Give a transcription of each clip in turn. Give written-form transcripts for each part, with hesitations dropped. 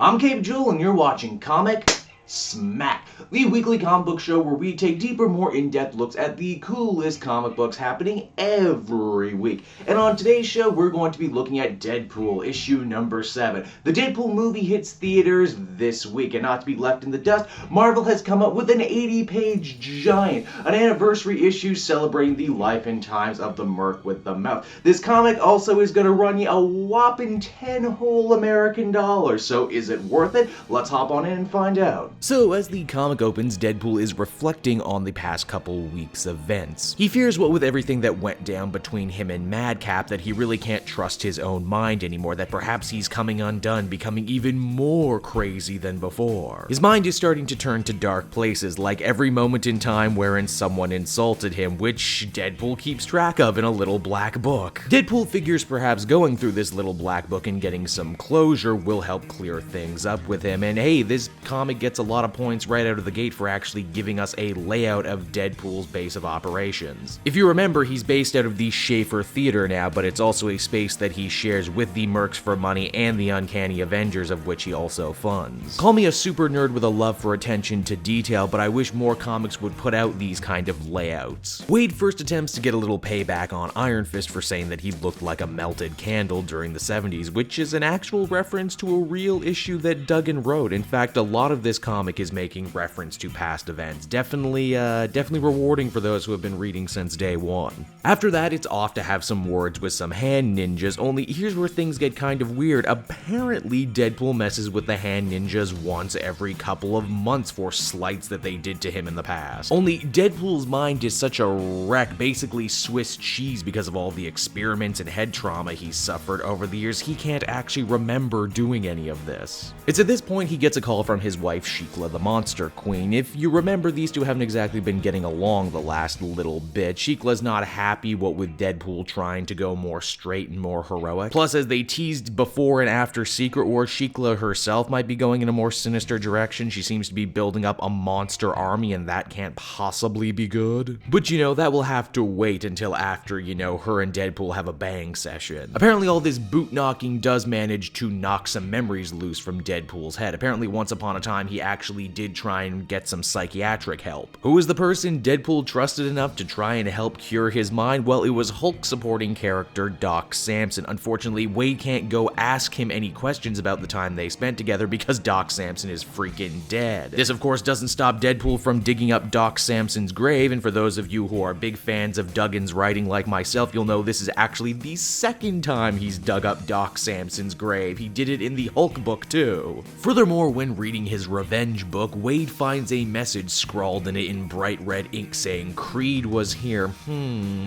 I'm Cape Jewel, and you're watching Comic Smack, the weekly comic book show where we take deeper, more in-depth looks at the coolest comic books happening every week. And on today's show, we're going to be looking at Deadpool, issue number 7. The Deadpool movie hits theaters this week, and not to be left in the dust, Marvel has come up with an 80-page giant, an anniversary issue celebrating the life and times of the Merc with the Mouth. This comic also is going to run you a whopping 10 whole American dollars, so is it worth it? Let's hop on in and find out. So, as the comic opens, Deadpool is reflecting on the past couple weeks' events. He fears what with everything that went down between him and Madcap that he really can't trust his own mind anymore, that perhaps he's coming undone, becoming even more crazy than before. His mind is starting to turn to dark places, like every moment in time wherein someone insulted him, which Deadpool keeps track of in a little black book. Deadpool figures perhaps going through this little black book and getting some closure will help clear things up with him, and hey, this comic gets a lot of points right out of the gate for actually giving us a layout of Deadpool's base of operations. If you remember, he's based out of the Schaefer Theater now, but it's also a space that he shares with the Mercs for Money and the Uncanny Avengers, of which he also funds. Call me a super nerd with a love for attention to detail, but I wish more comics would put out these kind of layouts. Wade first attempts to get a little payback on Iron Fist for saying that he looked like a melted candle during the 70s, which is an actual reference to a real issue that Duggan wrote. In fact, a lot of this comic is making reference to past events. Definitely rewarding for those who have been reading since day one. After that, it's off to have some words with some hand ninjas, only here's where things get kind of weird. Apparently, Deadpool messes with the hand ninjas once every couple of months for slights that they did to him in the past. Only Deadpool's mind is such a wreck, basically Swiss cheese because of all the experiments and head trauma he's suffered over the years, he can't actually remember doing any of this. It's at this point he gets a call from his wife, Shikla, the Monster Queen. If you remember, these two haven't exactly been getting along the last little bit. Shikla's not happy what with Deadpool trying to go more straight and more heroic. Plus, as they teased before and after Secret Wars, Shikla herself might be going in a more sinister direction. She seems to be building up a monster army, and that can't possibly be good. But that will have to wait until after, her and Deadpool have a bang session. Apparently all this boot knocking does manage to knock some memories loose from Deadpool's head. Apparently once upon a time he actually did try and get some psychiatric help. Who was the person Deadpool trusted enough to try and help cure his mind? Well, it was Hulk supporting character Doc Samson. Unfortunately, Wade can't go ask him any questions about the time they spent together because Doc Samson is freaking dead. This, of course, doesn't stop Deadpool from digging up Doc Samson's grave, and for those of you who are big fans of Duggan's writing like myself, you'll know this is actually the second time he's dug up Doc Samson's grave. He did it in the Hulk book, too. Furthermore, when reading his revenge book, Wade finds a message scrawled in it in bright red ink saying, "Creed was here."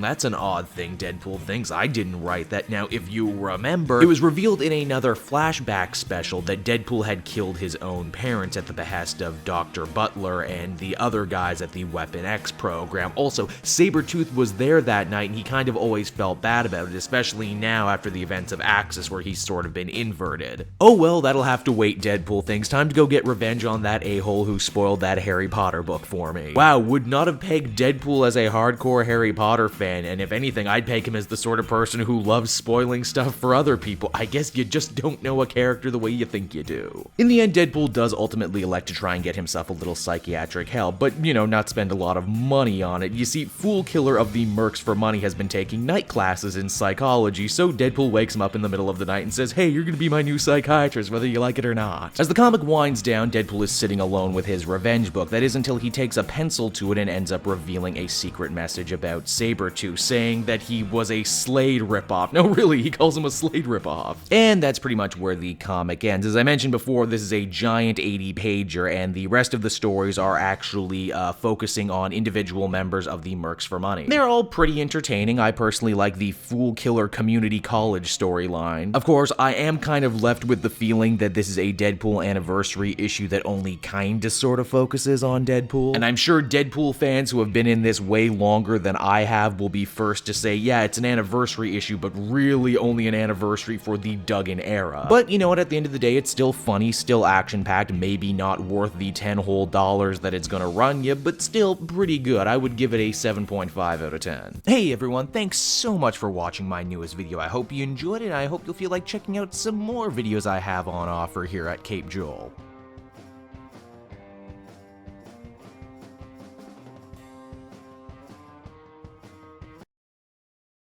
That's an odd thing, Deadpool thinks. I didn't write that. Now, if you remember, it was revealed in another flashback special that Deadpool had killed his own parents at the behest of Dr. Butler and the other guys at the Weapon X program. Also, Sabretooth was there that night, and he kind of always felt bad about it, especially now after the events of Axis, where he's sort of been inverted. Oh well, that'll have to wait, Deadpool thinks. Time to go get revenge on that a-hole who spoiled that Harry Potter book for me. Wow, would not have pegged Deadpool as a hardcore Harry Potter fan, and if anything, I'd peg him as the sort of person who loves spoiling stuff for other people. I guess you just don't know a character the way you think you do. In the end, Deadpool does ultimately elect to try and get himself a little psychiatric help, but, not spend a lot of money on it. You see, Fool Killer of the Mercs for Money has been taking night classes in psychology, so Deadpool wakes him up in the middle of the night and says, "Hey, you're gonna be my new psychiatrist, whether you like it or not." As the comic winds down, Deadpool is sitting alone with his revenge book. That is until he takes a pencil to it and ends up revealing a secret message about Sabretooth, saying that he was a Slade ripoff. No, really, he calls him a Slade ripoff. And that's pretty much where the comic ends. As I mentioned before, this is a giant 80-pager, and the rest of the stories are actually focusing on individual members of the Mercs for Money. They're all pretty entertaining. I personally like the Fool Killer Community College storyline. Of course, I am kind of left with the feeling that this is a Deadpool anniversary issue that only only kinda sorta focuses on Deadpool. And I'm sure Deadpool fans who have been in this way longer than I have will be first to say, yeah, it's an anniversary issue, but really only an anniversary for the Duggan era. But you know what, at the end of the day, it's still funny, still action-packed, maybe not worth the $10 whole that it's gonna run you, but still pretty good. I would give it a 7.5 out of 10. Hey everyone, thanks so much for watching my newest video. I hope you enjoyed it, and I hope you'll feel like checking out some more videos I have on offer here at Cape Joel.